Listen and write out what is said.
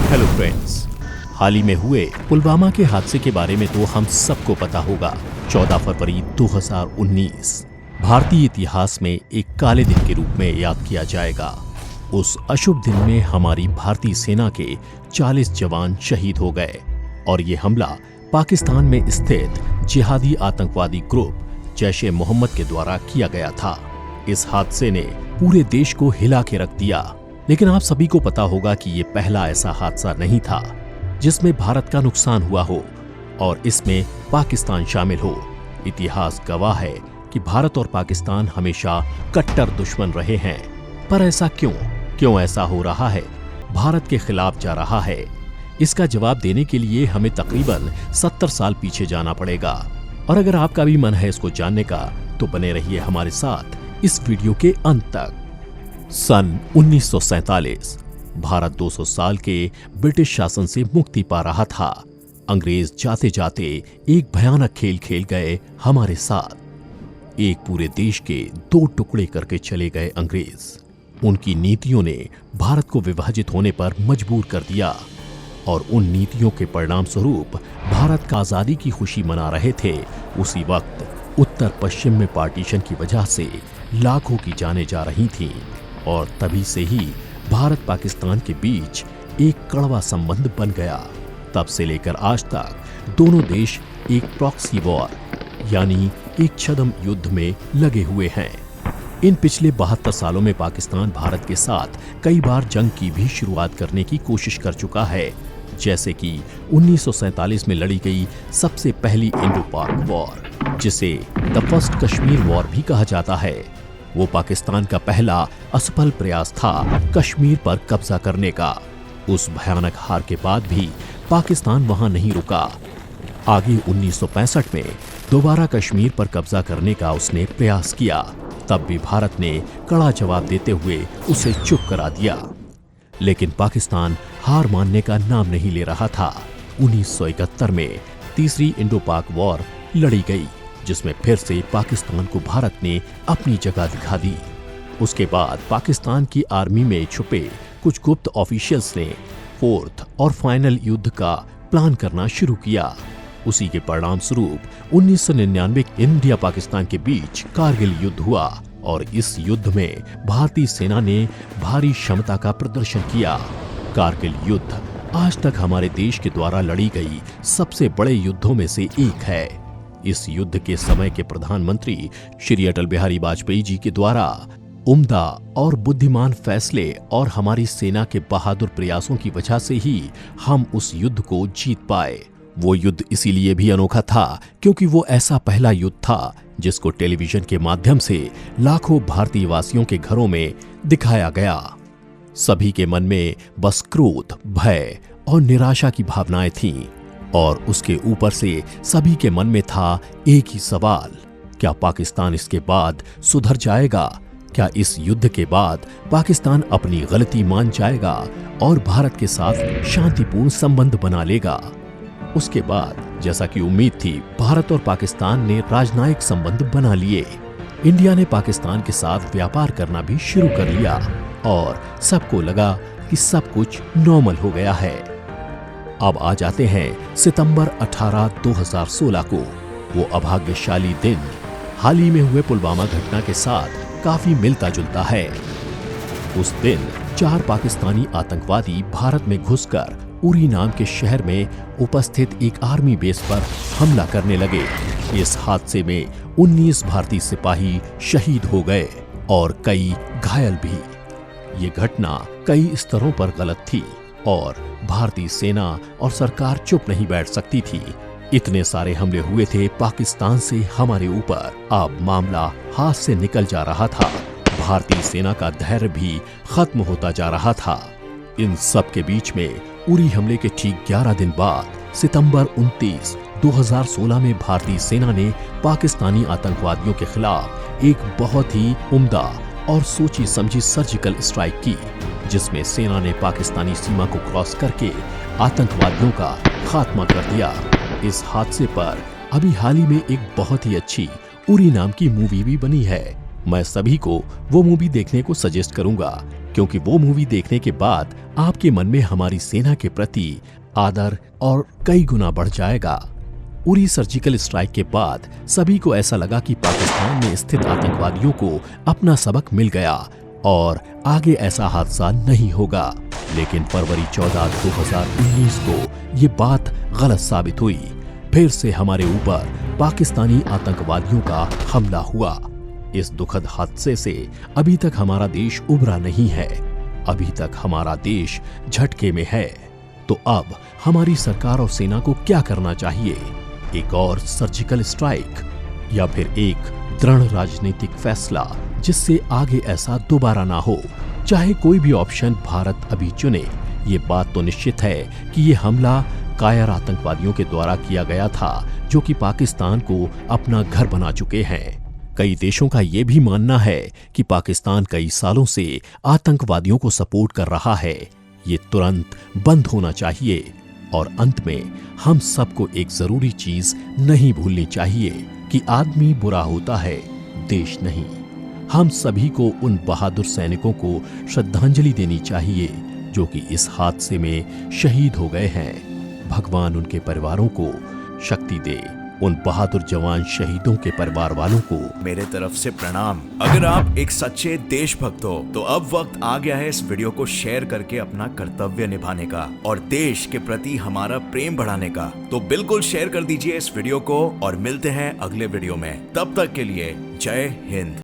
Hello friends, हाल ही में हुए पुलवामा के हादसे के बारे में तो हम सबको पता होगा। 14 फरवरी 2019 भारतीय इतिहास में एक काले दिन के रूप में याद किया जाएगा। उस अशुभ दिन में हमारी भारतीय सेना के 40 जवान शहीद हो गए और ये हमला पाकिस्तान में स्थित जिहादी आतंकवादी ग्रुप जैश-ए मोहम्मद के द्वारा किया गया था। इस हादसे ने पूरे देश को हिला के रख दिया। लेकिन आप सभी को पता होगा कि ये पहला ऐसा हादसा नहीं था जिसमें भारत का नुकसान हुआ हो और इसमें पाकिस्तान शामिल हो। इतिहास गवाह है कि भारत और पाकिस्तान हमेशा कट्टर दुश्मन रहे हैं। पर ऐसा क्यों ऐसा हो रहा है, भारत के खिलाफ जा रहा है? इसका जवाब देने के लिए हमें तकरीबन 70 साल पीछे जाना पड़ेगा। और अगर आपका भी मन है इसको जानने का तो बने रहिए हमारे साथ इस वीडियो के अंत तक। सन 1947 भारत 200 साल के ब्रिटिश शासन से मुक्ति पा रहा था। अंग्रेज जाते जाते एक भयानक खेल खेल गए हमारे साथ। एक पूरे देश के 2 टुकड़े करके चले गए अंग्रेज। उनकी नीतियों ने भारत को विभाजित होने पर मजबूर कर दिया और उन नीतियों के परिणाम स्वरूप भारत का आजादी की खुशी मना रहे थे। उसी वक्त उत्तर पश्चिम में पार्टीशन की वजह से लाखों की जानें जा रही थीं और तभी से ही भारत पाकिस्तान के बीच एक कड़वा संबंध बन गया। तब से लेकर आज तक दोनों देश एक प्रॉक्सी वॉर यानी एक छद्म युद्ध में लगे हुए हैं। इन पिछले 72 सालों में पाकिस्तान भारत के साथ कई बार जंग की भी शुरुआत करने की कोशिश कर चुका है, जैसे कि 1947 में लड़ी गई सबसे पहली इंडो पाक वॉर, जिसे द फर्स्ट कश्मीर वॉर भी कहा जाता है। वो पाकिस्तान का पहला असफल प्रयास था कश्मीर पर कब्जा करने का। उस भयानक हार के बाद भी पाकिस्तान वहां नहीं रुका। आगे 1965 में दोबारा कश्मीर पर कब्जा करने का उसने प्रयास किया। तब भी भारत ने कड़ा जवाब देते हुए उसे चुप करा दिया। लेकिन पाकिस्तान हार मानने का नाम नहीं ले रहा था। 1971 में तीसरी इंडो पाक वॉर लड़ी गई, जिसमें फिर से पाकिस्तान को भारत ने अपनी जगह दिखा दी। उसके बाद पाकिस्तान की आर्मी में छुपे कुछ गुप्त ऑफिशियल्स ने 4th और फाइनल युद्ध का प्लान करना शुरू किया। उसी के परिणाम स्वरूप 1999 इंडिया पाकिस्तान के बीच कारगिल युद्ध हुआ और इस युद्ध में भारतीय सेना ने भारी क्षमता का प्रदर्शन किया। कारगिल युद्ध आज तक हमारे देश के द्वारा लड़ी गई सबसे बड़े युद्धों में से एक है। इस युद्ध के समय के प्रधानमंत्री श्री अटल बिहारी वाजपेयी जी के द्वारा उम्दा और बुद्धिमान फैसले और हमारी सेना के बहादुर प्रयासों की वजह से ही हम उस युद्ध को जीत पाए। वो युद्ध इसीलिए भी अनोखा था क्योंकि वो ऐसा पहला युद्ध था जिसको टेलीविजन के माध्यम से लाखों भारतीय वासियों के घरों में दिखाया गया। सभी के मन में बस क्रोध, भय और निराशा की भावनाएं थीं और उसके ऊपर से सभी के मन में था एक ही सवाल, क्या पाकिस्तान इसके बाद सुधर जाएगा? क्या इस युद्ध के बाद पाकिस्तान अपनी गलती मान जाएगा और भारत के साथ शांतिपूर्ण संबंध बना लेगा? उसके बाद जैसा कि उम्मीद थी, भारत और पाकिस्तान ने राजनयिक संबंध बना लिए। इंडिया ने पाकिस्तान के साथ व्यापार करना भी शुरू कर लिया और सबको लगा कि सब कुछ नॉर्मल हो गया है। अब आ जाते हैं सितंबर 18, 2016 को। वो अभाग्यशाली दिन हाल ही में हुए पुलवामा घटना के साथ काफी मिलता जुलता है। उस दिन 4 पाकिस्तानी आतंकवादी भारत में घुसकर उरी नाम के शहर में उपस्थित एक आर्मी बेस पर हमला करने लगे। इस हादसे में 19 भारतीय सिपाही शहीद हो गए और कई घायल भी। ये घटना कई स्तरों पर गलत थी और भारतीय सेना और सरकार चुप नहीं बैठ सकती थी। इतने सारे हमले हुए थे पाकिस्तान से हमारे ऊपर। अब मामला हाथ से निकल जा रहा था। भारतीय सेना का धैर्य भी खत्म होता जा रहा था। इन सब के बीच में उरी हमले के ठीक 11 दिन बाद सितंबर 29, 2016 में भारतीय सेना ने पाकिस्तानी आतंकवादियों के खिलाफ एक बहुत ही उम्दा और सोची समझी सर्जिकल स्ट्राइक की, जिसमें सेना ने पाकिस्तानी सीमा को क्रॉस करके आतंकवादियों का खात्मा कर दिया। इस हादसे पर अभी हाल ही में एक बहुत ही अच्छी उरी नाम की मूवी भी बनी है। मैं सभी को वो मूवी देखने को सजेस्ट करूंगा क्योंकि वो मूवी देखने के बाद आपके मन में हमारी सेना के प्रति आदर और कई गुना बढ़ जाएगा। उरी सर्जिकल स्ट्राइक के बाद सभी को ऐसा लगा कि पाकिस्तान में स्थित आतंकवादियों को अपना सबक मिल गया और आगे ऐसा हादसा नहीं होगा। लेकिन फरवरी 14, 2019 को ये बात गलत साबित हुई। फिर से हमारे ऊपर पाकिस्तानी आतंकवादियों का हमला हुआ। इस दुखद हादसे से अभी तक हमारा देश उभरा नहीं है। अभी तक हमारा देश झटके में है। तो अब हमारी सरकार और सेना को क्या करना चाहिए? एक और सर्जिकल स्ट्राइक या फिर एक दृढ़ राजनीतिक फैसला जिससे आगे ऐसा दोबारा ना हो? चाहे कोई भी ऑप्शन भारत अभी चुने, ये बात तो निश्चित है कि ये हमला कायर आतंकवादियों के द्वारा किया गया था जो कि पाकिस्तान को अपना घर बना चुके हैं। कई देशों का ये भी मानना है कि पाकिस्तान कई सालों से आतंकवादियों को सपोर्ट कर रहा है। ये तुरंत बंद होना चाहिए। और अंत में हम सबको एक जरूरी चीज नहीं भूलनी चाहिए कि आदमी बुरा होता है, देश नहीं। हम सभी को उन बहादुर सैनिकों को श्रद्धांजलि देनी चाहिए जो कि इस हादसे में शहीद हो गए हैं। भगवान उनके परिवारों को शक्ति दे। उन बहादुर जवान शहीदों के परिवार वालों को मेरे तरफ से प्रणाम। अगर आप एक सच्चे देशभक्त हो तो अब वक्त आ गया है इस वीडियो को शेयर करके अपना कर्तव्य निभाने का और देश के प्रति हमारा प्रेम बढ़ाने का। तो बिल्कुल शेयर कर दीजिए इस वीडियो को और मिलते हैं अगले वीडियो में। तब तक के लिए जय हिंद।